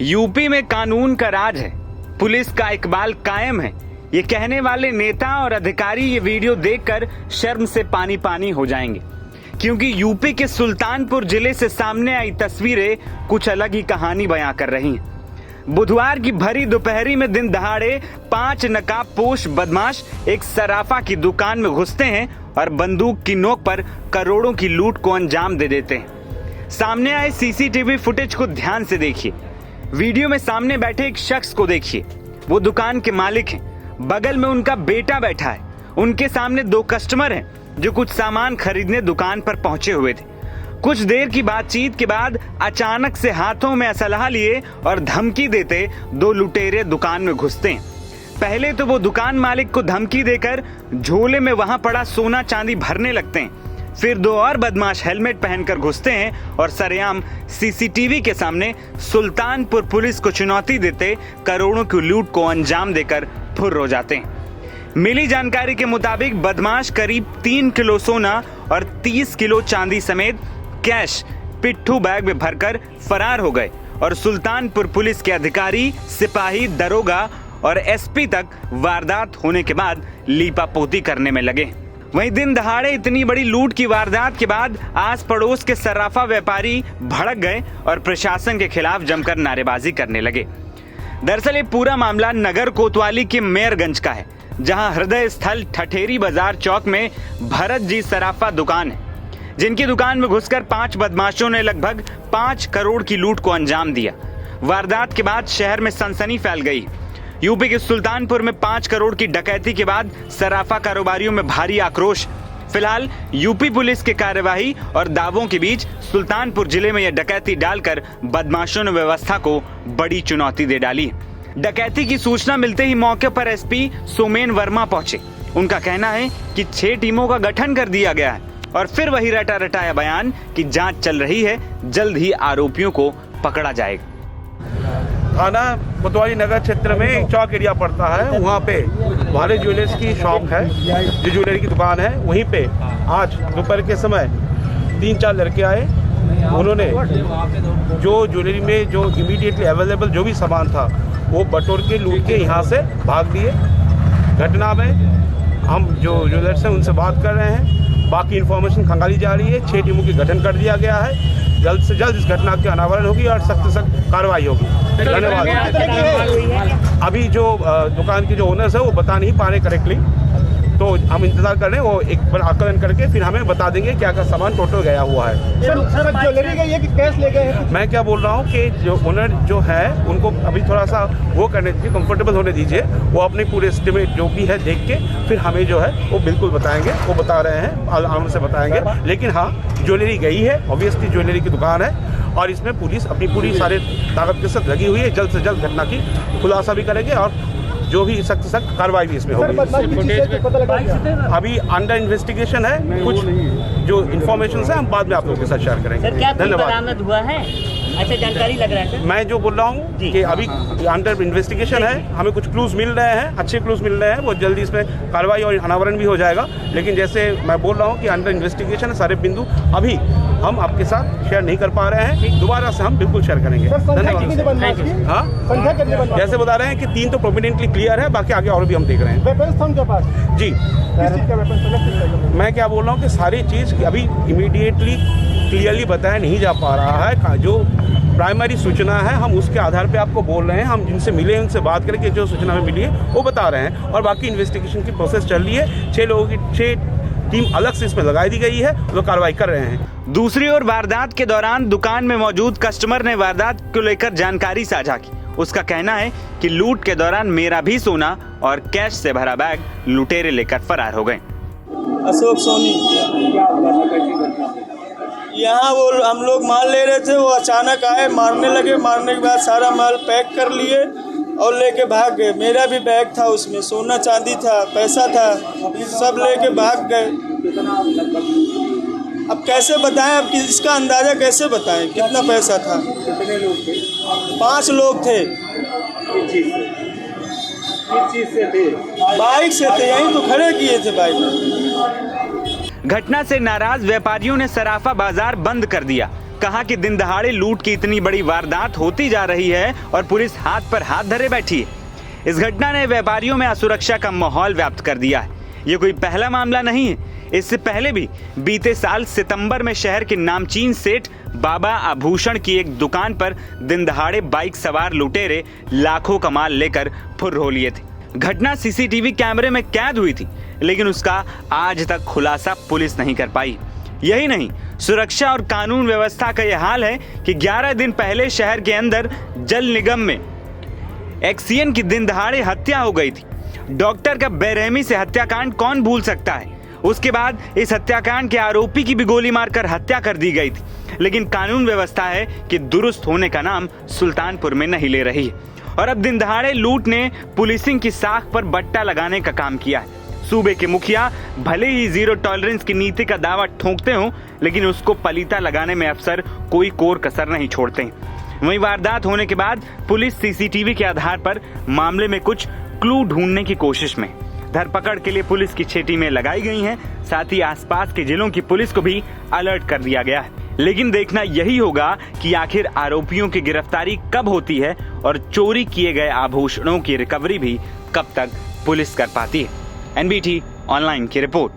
UP में कानून का राज है, पुलिस का इकबाल कायम है। ये कहने वाले नेता और अधिकारी ये वीडियो देखकर शर्म से पानी पानी हो जाएंगे, क्योंकि यूपी के सुल्तानपुर जिले से सामने आई तस्वीरें कुछ अलग ही कहानी बयां कर रही हैं। बुधवार की भरी दोपहरी में दिन दहाड़े 5 नकाबपोश बदमाश एक सराफा की दुकान में घुसते हैं और बंदूक की नोक पर करोड़ों की लूट को अंजाम दे देते हैं। सामने आए सीसीटीवी फुटेज को ध्यान से देखिए। वीडियो में सामने बैठे एक शख्स को देखिए, वो दुकान के मालिक हैं। बगल में उनका बेटा बैठा है। उनके सामने 2 कस्टमर हैं जो कुछ सामान खरीदने दुकान पर पहुंचे हुए थे। कुछ देर की बातचीत के बाद अचानक से हाथों में असलहा लिए और धमकी देते 2 लुटेरे दुकान में घुसते हैं। पहले तो वो दुकान मालिक को धमकी देकर झोले में वहां पड़ा सोना चांदी भरने लगते हैं। फिर 2 और बदमाश हेलमेट पहनकर घुसते हैं और सरेआम सीसीटीवी के सामने सुल्तानपुर पुलिस को चुनौती देते करोड़ों की लूट को अंजाम देकर फुर्र हो जाते हैं। मिली जानकारी के मुताबिक बदमाश करीब 3 किलो सोना और 30 किलो चांदी समेत कैश पिट्ठू बैग में भरकर फरार हो गए और सुल्तानपुर पुलिस के अधिकारी, सिपाही, दरोगा और एसपी तक वारदात होने के बाद लीपापोती करने में लगे। वहीं दिन दहाड़े इतनी बड़ी लूट की वारदात के बाद आस पड़ोस के सर्राफा व्यापारी भड़क गए और प्रशासन के खिलाफ जमकर नारेबाजी करने लगे। दरअसल ये पूरा मामला नगर कोतवाली के मेयरगंज का है, जहां हृदय स्थल ठठेरी बाजार चौक में भरत जी सराफा दुकान है, जिनकी दुकान में घुसकर 5 बदमाशों ने लगभग 5 करोड़ की लूट को अंजाम दिया। वारदात के बाद शहर में सनसनी फैल गई। यूपी के सुल्तानपुर में 5 करोड़ की डकैती के बाद सराफा कारोबारियों में भारी आक्रोश। फिलहाल यूपी पुलिस के कार्यवाही और दावों के बीच सुल्तानपुर जिले में यह डकैती डालकर बदमाशों ने व्यवस्था को बड़ी चुनौती दे डाली। डकैती की सूचना मिलते ही मौके पर एसपी सोमेन वर्मा पहुंचे। उनका कहना है कि 6 टीमों का गठन कर दिया गया है और फिर वही रटा रटाया बयान कि जांच चल रही है, जल्द ही आरोपियों को पकड़ा जाएगा। थाना कोतवाली नगर क्षेत्र में एक चौक एरिया पड़ता है, वहाँ पे भारत ज्वेलर्स की शॉप है, जो ज्वेलरी की दुकान है। वहीं पे आज दोपहर के समय 3-4 लड़के आए। उन्होंने जो ज्वेलरी में जो इमीडिएटली अवेलेबल जो भी सामान था वो बटोर के लूट के यहाँ से भाग लिए। घटना में हम जो ज्वेलर्स हैं उनसे बात कर रहे हैं, बाकी इन्फॉर्मेशन खंगाली जा रही है। 6 टीमों की गठन कर दिया गया है। जल्द से जल्द इस घटना की अनावरण होगी और सख्त से सख्त कार्रवाई होगी। धन्यवाद। अभी जो दुकान के जो ओनर्स है वो बता नहीं पा रहे करेक्टली, तो हम इंतजार कर रहे हैं। वो एक बार आकलन करके फिर हमें बता देंगे क्या क्या सामान टोटल गया हुआ है। सर ज्वेलरी गई है कि कैश ले गए हैं? मैं क्या बोल रहा हूँ कि जो ओनर जो है उनको अभी थोड़ा सा वो करने दीजिए, कंफर्टेबल होने दीजिए। वो अपने पूरे एस्टिमेट जो भी है देख के फिर हमें जो है वो बिल्कुल बताएंगे। वो बता रहे हैं, आराम से बताएंगे। लेकिन हाँ, ज्वेलरी गई है, ऑब्वियसली ज्वेलरी की दुकान है और इसमें पुलिस अपनी पूरी सारे ताकत के साथ लगी हुई है। जल्द से जल्द घटना की खुलासा भी करेंगे और जो भी सख्त से सख्त कार्रवाई भी इसमें होगी। अभी अंडर इन्वेस्टिगेशन है। कुछ जो इन्फॉर्मेशन है हम बाद में आप लोगों के साथ शेयर करेंगे। धन्यवाद। हुआ है, अच्छा जानकारी लग रहा है। मैं जो बोल रहा हूँ कि अभी अंडर इन्वेस्टिगेशन है, हमें कुछ क्लूज मिल रहे हैं, अच्छे क्लूज मिल रहे हैं। वो जल्दी इसमें कार्रवाई और अनावरण भी हो जाएगा। लेकिन जैसे मैं बोल रहा हूँ कि अंडर इन्वेस्टिगेशन है, सारे बिंदु अभी हम आपके साथ शेयर नहीं कर पा रहे हैं। दोबारा से हम बिल्कुल शेयर करेंगे। धन्यवाद। हाँ, जैसे बता रहे हैं कि 3 तो प्रोमिनेंटली क्लियर है, बाकी आगे और भी हम देख रहे हैं। जी, मैं क्या बोल रहा हूँ कि सारी चीज़ अभी इमीडिएटली क्लियरली बताया नहीं जा पा रहा है। जो प्राइमरी सूचना है हम उसके आधार पे आपको बोल रहे हैं। हम जिनसे मिले हैं उनसे बात करके जो सूचना हमें मिली है वो बता रहे हैं और बाकी इन्वेस्टिगेशन की प्रोसेस चल रही है। 6 लोगों की 6 टीम अलग से इसमें लगाई दी गई है, वो कार्रवाई कर रहे हैं। दूसरी ओर वारदात के दौरान दुकान में मौजूद कस्टमर ने वारदात को लेकर जानकारी साझा की। उसका कहना है कि लूट के दौरान मेरा भी सोना और कैश से भरा बैग लुटेरे लेकर फरार हो गए। अशोक सोनी, यहाँ वो हम लोग माल ले रहे थे, वो अचानक आए, मारने लगे। मारने के बाद सारा माल पैक कर लिए और लेके भाग गए। मेरा भी बैग था, उसमें सोना चांदी था, पैसा था, सब लेके भाग गए। अब कैसे बताएं, अब इसका अंदाज़ा कैसे बताएं कितना पैसा था? कितने लोग थे? 5 लोग थे। किस चीज़ से थे? बाइक से थे, यहीं तो खड़े किए थे बाइक। घटना से नाराज व्यापारियों ने सराफा बाजार बंद कर दिया। कहा कि दिन दहाड़े लूट की इतनी बड़ी वारदात होती जा रही है और पुलिस हाथ पर हाथ धरे बैठी है। इस घटना ने व्यापारियों में असुरक्षा का माहौल व्याप्त कर दिया है। ये कोई पहला मामला नहीं है। इससे पहले भी बीते साल सितंबर में शहर के नामचीन सेठ बाबा आभूषण की एक दुकान पर दिन दहाड़े बाइक सवार लुटेरे लाखों का माल लेकर फुर्र हो लिए थे। घटना सीसीटीवी कैमरे में कैद हुई थी, लेकिन उसका आज तक खुलासा पुलिस नहीं कर पाई। यही नहीं, सुरक्षा और कानून व्यवस्था का यह हाल है कि 11 दिन पहले शहर के अंदर जल निगम में एक्सीएन की दिन दहाड़े हत्या हो गई थी। डॉक्टर का बेरहमी से हत्याकांड कौन भूल सकता है। उसके बाद इस हत्याकांड के आरोपी की भी गोली मारकर हत्या कर दी गई थी। लेकिन कानून व्यवस्था है कि दुरुस्त होने का नाम सुल्तानपुर में नहीं ले रही है। और अब दिन दहाड़े लूट ने पुलिसिंग की साख पर बट्टा लगाने का काम किया है। सूबे के मुखिया भले ही जीरो टॉलरेंस की नीति का दावा ठोंकते हो, लेकिन उसको पलीता लगाने में अफसर कोई कोर कसर नहीं छोड़ते। वहीं वारदात होने के बाद पुलिस सीसीटीवी के आधार पर मामले में कुछ क्लू ढूंढने की कोशिश में। धरपकड़ के लिए पुलिस की 6 टीमें लगाई गई हैं। साथ ही आसपास के जिलों की पुलिस को भी अलर्ट कर दिया गया है। लेकिन देखना यही होगा कि आखिर आरोपियों की गिरफ्तारी कब होती है और चोरी किए गए आभूषणों की रिकवरी भी कब तक पुलिस कर पाती है। एनबीटी ऑनलाइन की रिपोर्ट।